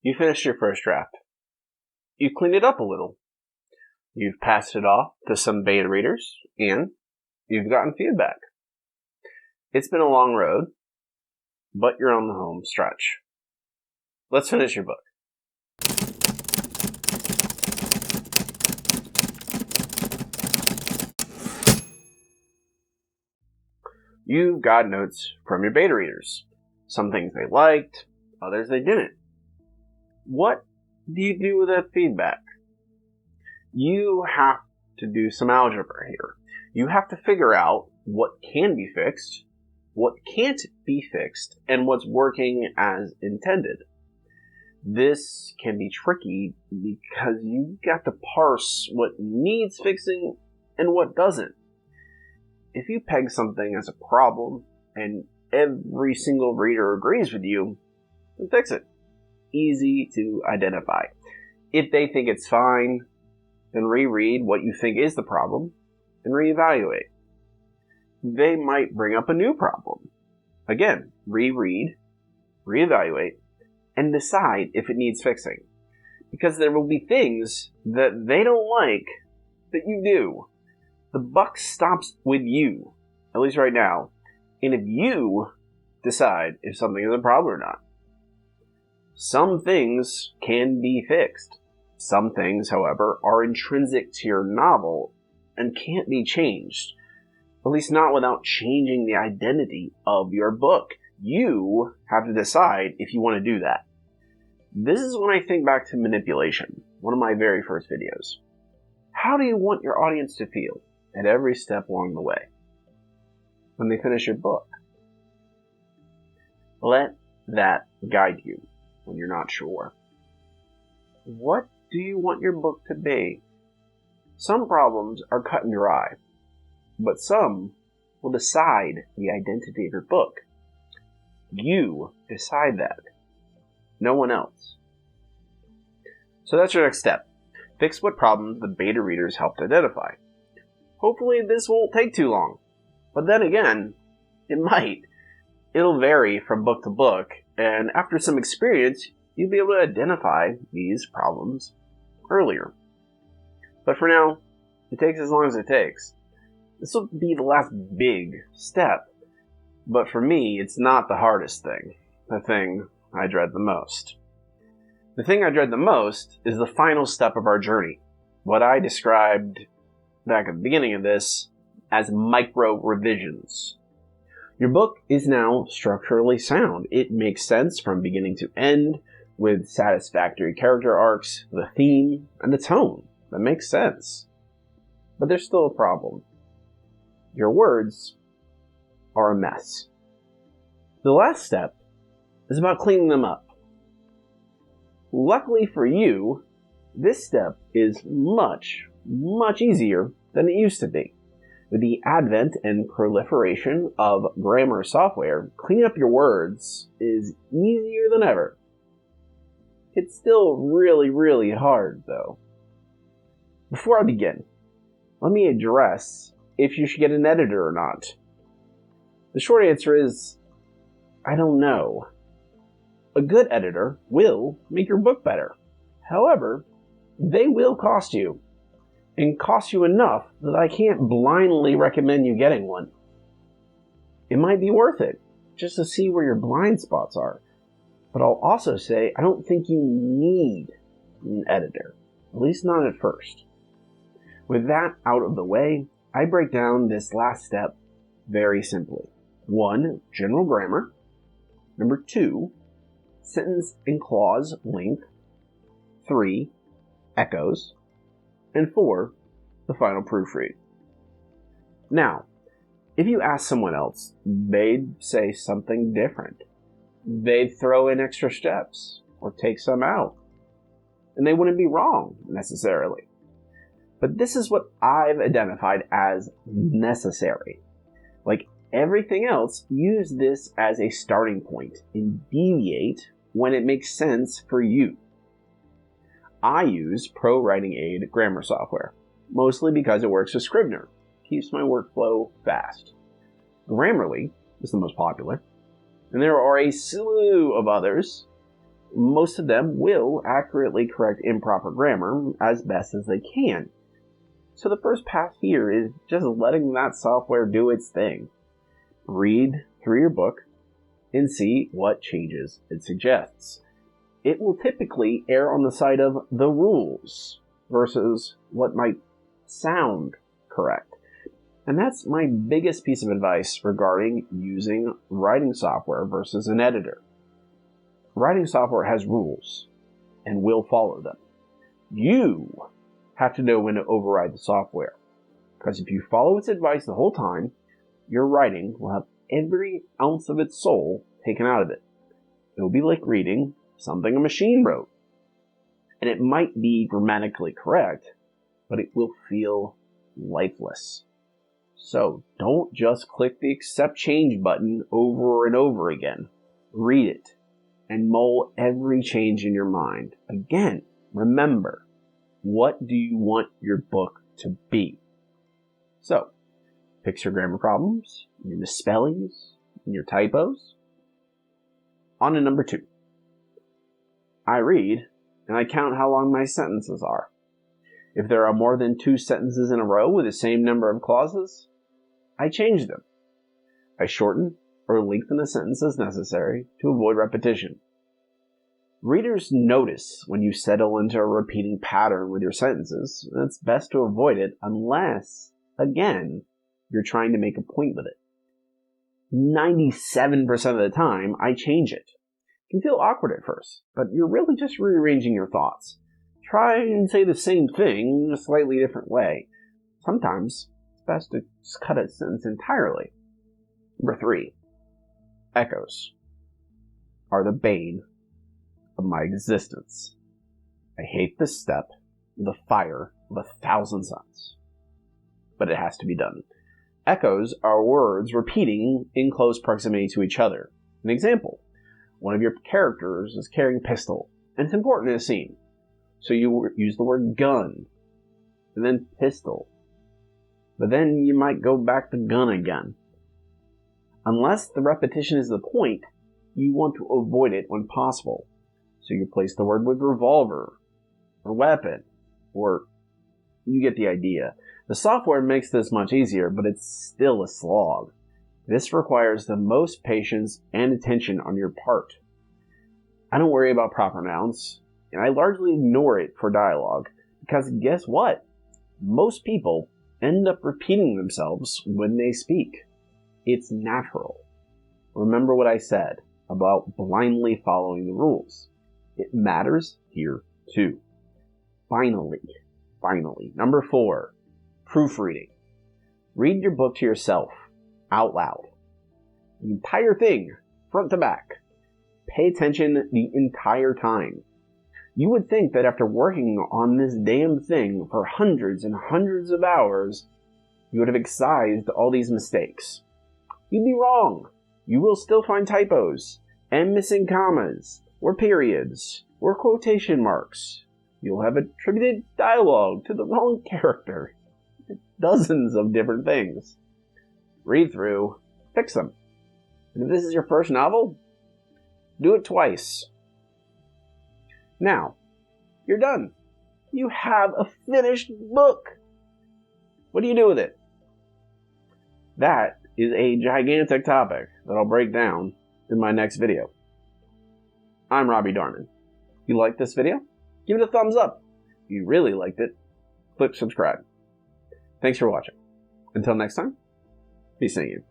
You finished your first draft. You cleaned it up a little. You've passed it off to some beta readers, and you've gotten feedback. It's been a long road, but you're on the home stretch. Let's finish your book. You've got notes from your beta readers. Some things they liked, others they didn't. What do you do with that feedback? You have to do some algebra here. You have to figure out what can be fixed, what can't be fixed, and what's working as intended. This can be tricky because you've got to parse what needs fixing and what doesn't. If you peg something as a problem and every single reader agrees with you, then fix it. Easy to identify. If they think it's fine, then reread what you think is the problem and reevaluate. They might bring up a new problem. Again, reread, reevaluate, and decide if it needs fixing. Because there will be things that they don't like that you do. The buck stops with you, at least right now, and if you decide if something is a problem or not. Some things can be fixed. Some things, however, are intrinsic to your novel and can't be changed, at least not without changing the identity of your book. You have to decide if you want to do that. This is when I think back to manipulation, one of my very first videos. How do you want your audience to feel at every step along the way when they finish your book? Let that guide you when you're not sure. What do you want your book to be? Some problems are cut and dry, but some will decide the identity of your book. You decide that. No one else. So that's your next step. Fix what problems the beta readers helped identify. Hopefully this won't take too long. But then again, it might. It'll vary from book to book, and after some experience, you'll be able to identify these problems earlier. But for now, it takes as long as it takes. This will be the last big step, but for me, it's not the hardest thing, the thing I dread the most. The thing I dread the most is the final step of our journey, what I described back at the beginning of this as micro revisions. Your book is now structurally sound. It makes sense from beginning to end, with satisfactory character arcs, the theme, and the tone. That makes sense. But there's still a problem. Your words are a mess. The last step is about cleaning them up. Luckily for you, this step is much, much easier than it used to be. With the advent and proliferation of grammar software, cleaning up your words is easier than ever. It's still really, really hard, though. Before I begin, let me address if you should get an editor or not. The short answer is, I don't know. A good editor will make your book better. However, they will cost you, and cost you enough that I can't blindly recommend you getting one. It might be worth it, just to see where your blind spots are. But I'll also say, I don't think you need an editor, at least not at first. With that out of the way, I break down this last step very simply. 1, general grammar. 2, sentence and clause length. 3, echoes. And 4, the final proofread. Now, if you ask someone else, they'd say something different. They'd throw in extra steps, or take some out. And they wouldn't be wrong, necessarily. But this is what I've identified as necessary. Like everything else, use this as a starting point and deviate when it makes sense for you. I use Pro Writing Aid grammar software, mostly because it works with Scrivener. Keeps my workflow fast. Grammarly is the most popular, and there are a slew of others. most of them will accurately correct improper grammar as best as they can. So the first pass here is just letting that software do its thing. Read through your book and see what changes it suggests. It will typically err on the side of the rules versus what might sound correct. And that's my biggest piece of advice regarding using writing software versus an editor. Writing software has rules and will follow them. You have to know when to override the software, because if you follow its advice the whole time, your writing will have every ounce of its soul taken out of it. It will be like reading something a machine wrote. And it might be grammatically correct, but it will feel lifeless. So don't just click the accept change button over and over again. Read it and mull every change in your mind. Again, remember, what do you want your book to be? So, fix your grammar problems, your misspellings, and your typos. On to number 2. I read and I count how long my sentences are. If there are more than 2 sentences in a row with the same number of clauses, I change them. I shorten or lengthen a sentence as necessary to avoid repetition. Readers notice when you settle into a repeating pattern with your sentences, and it's best to avoid it unless, again, you're trying to make a point with it. 97% of the time, I change it. It can feel awkward at first, but you're really just rearranging your thoughts. Try and say the same thing in a slightly different way. Sometimes it's best to just cut a sentence entirely. Number 3. Echoes are the bane of my existence. I hate this step with the fire of 1,000 suns. But it has to be done. Echoes are words repeating in close proximity to each other. An example. One of your characters is carrying a pistol, and it's important in a scene. So you use the word gun, and then pistol. But then you might go back to gun again. Unless the repetition is the point, you want to avoid it when possible. So you replace the word with revolver, or weapon, or you get the idea. The software makes this much easier, but it's still a slog. This requires the most patience and attention on your part. I don't worry about proper nouns, and I largely ignore it for dialogue, because guess what? Most people end up repeating themselves when they speak. It's natural. Remember what I said about blindly following the rules. It matters here too. Finally, number 4, proofreading. Read your book to yourself, out loud. The entire thing, front to back. Pay attention the entire time. You would think that after working on this damn thing for hundreds and hundreds of hours, you would have excised all these mistakes. You'd be wrong. You will still find typos, and missing commas, or periods, or quotation marks. You'll have attributed dialogue to the wrong character. Dozens of different things. Read through, fix them. And if this is your first novel, do it twice. Now, you're done. You have a finished book. What do you do with it? That is a gigantic topic that I'll break down in my next video. I'm Robbie Darman. If you liked this video, give it a thumbs up. If you really liked it, click subscribe. Thanks for watching. Until next time, be seeing you.